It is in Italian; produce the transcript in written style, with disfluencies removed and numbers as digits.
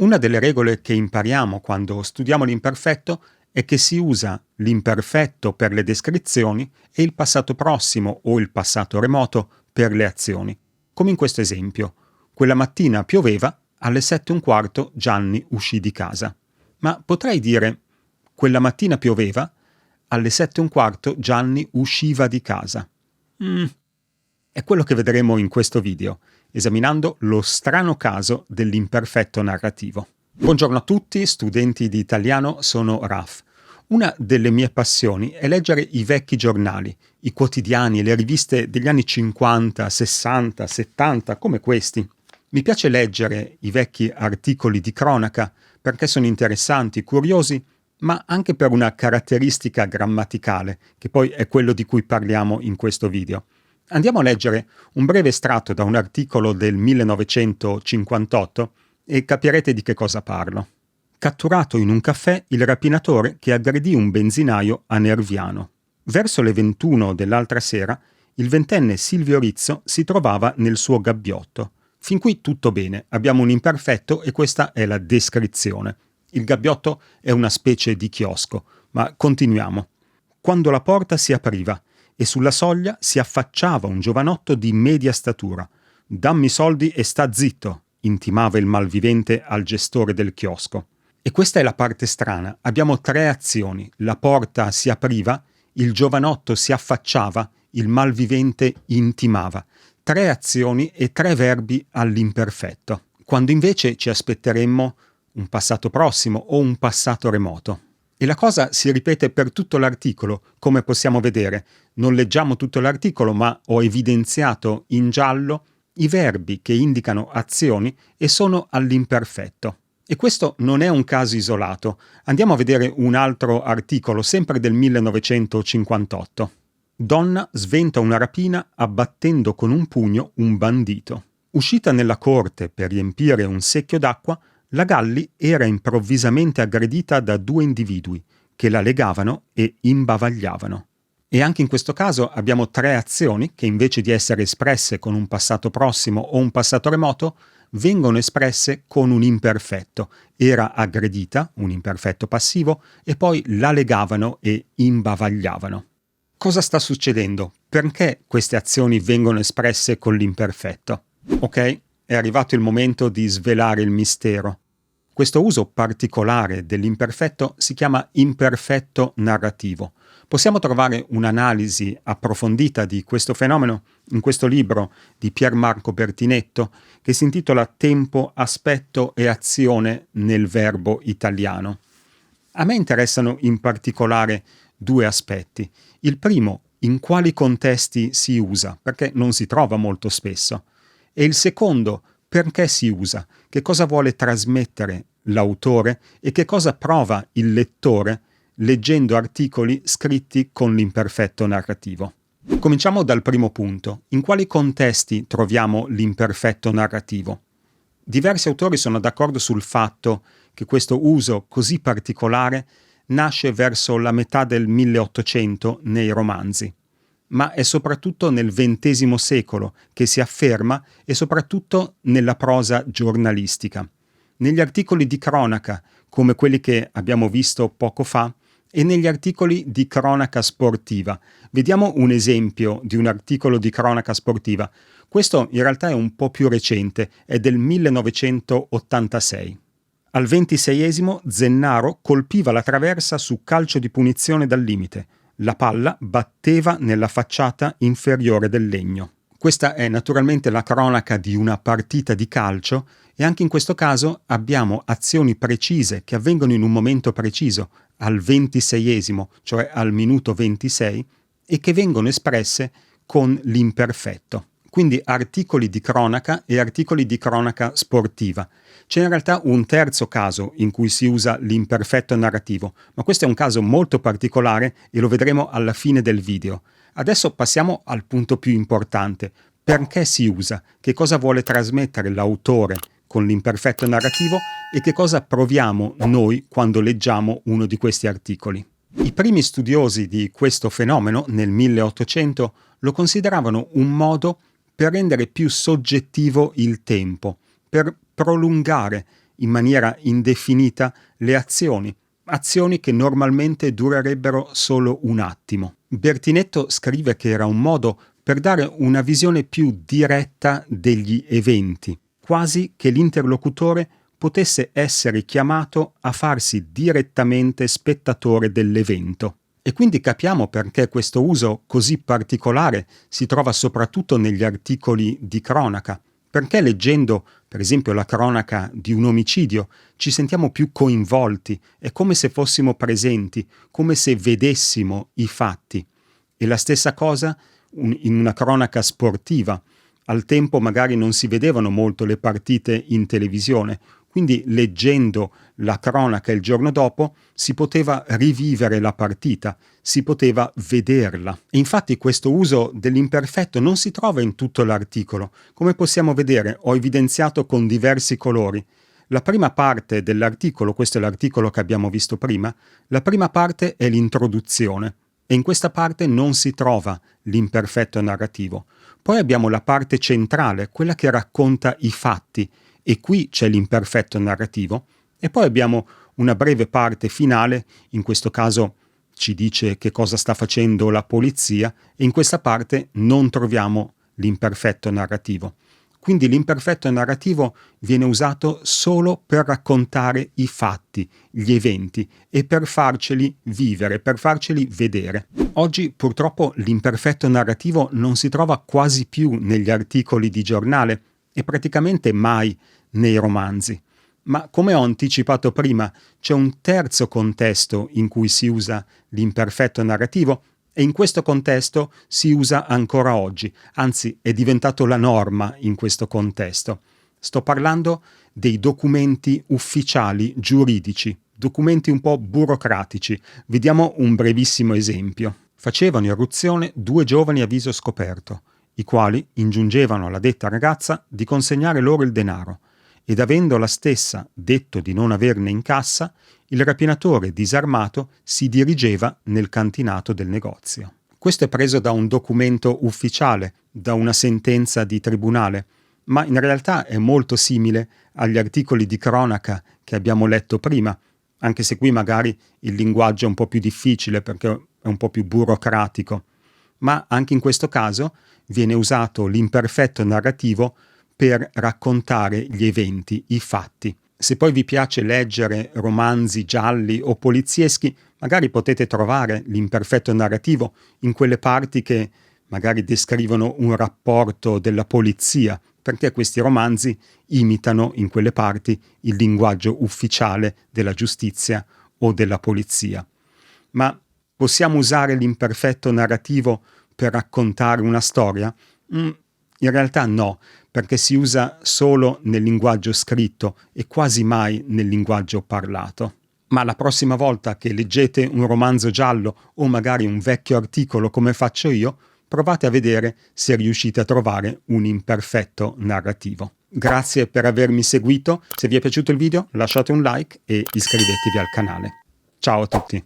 Una delle regole che impariamo quando studiamo l'imperfetto è che si usa l'imperfetto per le descrizioni e il passato prossimo o il passato remoto per le azioni. Come in questo esempio. Quella mattina pioveva, alle 7:15 Gianni uscì di casa. Ma potrei dire quella mattina pioveva, alle 7:15 Gianni usciva di casa. È quello che vedremo in questo video, esaminando lo strano caso dell'imperfetto narrativo. Buongiorno a tutti, studenti di italiano, sono Raf. Una delle mie passioni è leggere i vecchi giornali, i quotidiani e le riviste degli anni 50, 60, 70, come questi. Mi piace leggere i vecchi articoli di cronaca perché sono interessanti, curiosi, ma anche per una caratteristica grammaticale, che poi è quello di cui parliamo in questo video. Andiamo a leggere un breve estratto da un articolo del 1958 e capirete di che cosa parlo. Catturato in un caffè il rapinatore che aggredì un benzinaio a Nerviano. Verso le 21 dell'altra sera, il ventenne Silvio Rizzo si trovava nel suo gabbiotto. Fin qui tutto bene, abbiamo un imperfetto e questa è la descrizione. Il gabbiotto è una specie di chiosco, ma continuiamo. Quando la porta si apriva e sulla soglia si affacciava un giovanotto di media statura. «Dammi soldi e sta zitto», intimava il malvivente al gestore del chiosco. E questa è la parte strana. Abbiamo 3 azioni. La porta si apriva, il giovanotto si affacciava, il malvivente intimava. 3 azioni e 3 verbi all'imperfetto. Quando invece ci aspetteremmo un passato prossimo o un passato remoto. E la cosa si ripete per tutto l'articolo, come possiamo vedere. Non leggiamo tutto l'articolo, ma ho evidenziato in giallo i verbi che indicano azioni e sono all'imperfetto. E questo non è un caso isolato. Andiamo a vedere un altro articolo, sempre del 1958. Donna sventa una rapina abbattendo con un pugno un bandito. Uscita nella corte per riempire un secchio d'acqua, la Galli era improvvisamente aggredita da 2 individui che la legavano e imbavagliavano. E anche in questo caso abbiamo 3 azioni che invece di essere espresse con un passato prossimo o un passato remoto, vengono espresse con un imperfetto. Era aggredita, un imperfetto passivo, e poi la legavano e imbavagliavano. Cosa sta succedendo? Perché queste azioni vengono espresse con l'imperfetto? Ok, è arrivato il momento di svelare il mistero. Questo uso particolare dell'imperfetto si chiama imperfetto narrativo. Possiamo trovare un'analisi approfondita di questo fenomeno in questo libro di Pier Marco Bertinetto che si intitola Tempo, aspetto e azione nel verbo italiano. A me interessano in particolare 2 aspetti. Il primo, in quali contesti si usa, perché non si trova molto spesso. E il secondo, perché si usa, che cosa vuole trasmettere l'autore e che cosa prova il lettore leggendo articoli scritti con l'imperfetto narrativo. Cominciamo dal primo punto. In quali contesti troviamo l'imperfetto narrativo? Diversi autori sono d'accordo sul fatto che questo uso così particolare nasce verso la metà del 1800 nei romanzi, ma è soprattutto nel XX secolo che si afferma e soprattutto nella prosa giornalistica. Negli articoli di cronaca, come quelli che abbiamo visto poco fa, e negli articoli di cronaca sportiva. Vediamo un esempio di un articolo di cronaca sportiva. Questo in realtà è un po' più recente, è del 1986. Al 26esimo Zennaro colpiva la traversa su calcio di punizione dal limite. La palla batteva nella facciata inferiore del legno. Questa è naturalmente la cronaca di una partita di calcio e anche in questo caso abbiamo azioni precise che avvengono in un momento preciso, al 26esimo, cioè al minuto 26, e che vengono espresse con l'imperfetto. Quindi articoli di cronaca e articoli di cronaca sportiva. C'è in realtà un terzo caso in cui si usa l'imperfetto narrativo, ma questo è un caso molto particolare e lo vedremo alla fine del video. Adesso passiamo al punto più importante. Perché si usa? Che cosa vuole trasmettere l'autore con l'imperfetto narrativo e che cosa proviamo noi quando leggiamo uno di questi articoli? I primi studiosi di questo fenomeno, nel 1800, lo consideravano un modo per rendere più soggettivo il tempo, per prolungare in maniera indefinita le azioni che normalmente durerebbero solo un attimo. Bertinetto scrive che era un modo per dare una visione più diretta degli eventi, quasi che l'interlocutore potesse essere chiamato a farsi direttamente spettatore dell'evento. E quindi capiamo perché questo uso così particolare si trova soprattutto negli articoli di cronaca, perché leggendo, per esempio, la cronaca di un omicidio, ci sentiamo più coinvolti, è come se fossimo presenti, come se vedessimo i fatti. E la stessa cosa in una cronaca sportiva. Al tempo magari non si vedevano molto le partite in televisione, quindi leggendo la cronaca il giorno dopo si poteva rivivere la partita, si poteva vederla. E infatti questo uso dell'imperfetto non si trova in tutto l'articolo. Come possiamo vedere, ho evidenziato con diversi colori. La prima parte dell'articolo, questo è l'articolo che abbiamo visto prima, la prima parte è l'introduzione e in questa parte non si trova l'imperfetto narrativo. Poi abbiamo la parte centrale, quella che racconta i fatti, e qui c'è l'imperfetto narrativo, e poi abbiamo una breve parte finale, in questo caso ci dice che cosa sta facendo la polizia, e in questa parte non troviamo l'imperfetto narrativo. Quindi l'imperfetto narrativo viene usato solo per raccontare i fatti, gli eventi e per farceli vivere, per farceli vedere. Oggi purtroppo l'imperfetto narrativo non si trova quasi più negli articoli di giornale e praticamente mai nei romanzi. Ma come ho anticipato prima, c'è un terzo contesto in cui si usa l'imperfetto narrativo e in questo contesto si usa ancora oggi, anzi è diventato la norma in questo contesto. Sto parlando dei documenti ufficiali giuridici, documenti un po' burocratici. Vediamo un brevissimo esempio. Facevano irruzione 2 giovani a viso scoperto, i quali ingiungevano alla detta ragazza di consegnare loro il denaro, ed avendo la stessa detto di non averne in cassa, il rapinatore disarmato si dirigeva nel cantinato del negozio. Questo è preso da un documento ufficiale, da una sentenza di tribunale, ma in realtà è molto simile agli articoli di cronaca che abbiamo letto prima, anche se qui magari il linguaggio è un po' più difficile perché è un po' più burocratico. Ma anche in questo caso viene usato l'imperfetto narrativo per raccontare gli eventi, i fatti. Se poi vi piace leggere romanzi gialli o polizieschi, magari potete trovare l'imperfetto narrativo in quelle parti che magari descrivono un rapporto della polizia, perché questi romanzi imitano in quelle parti il linguaggio ufficiale della giustizia o della polizia. Ma possiamo usare l'imperfetto narrativo per raccontare una storia? In realtà no, perché si usa solo nel linguaggio scritto e quasi mai nel linguaggio parlato. Ma la prossima volta che leggete un romanzo giallo o magari un vecchio articolo come faccio io, provate a vedere se riuscite a trovare un imperfetto narrativo. Grazie per avermi seguito, se vi è piaciuto il video lasciate un like e iscrivetevi al canale. Ciao a tutti!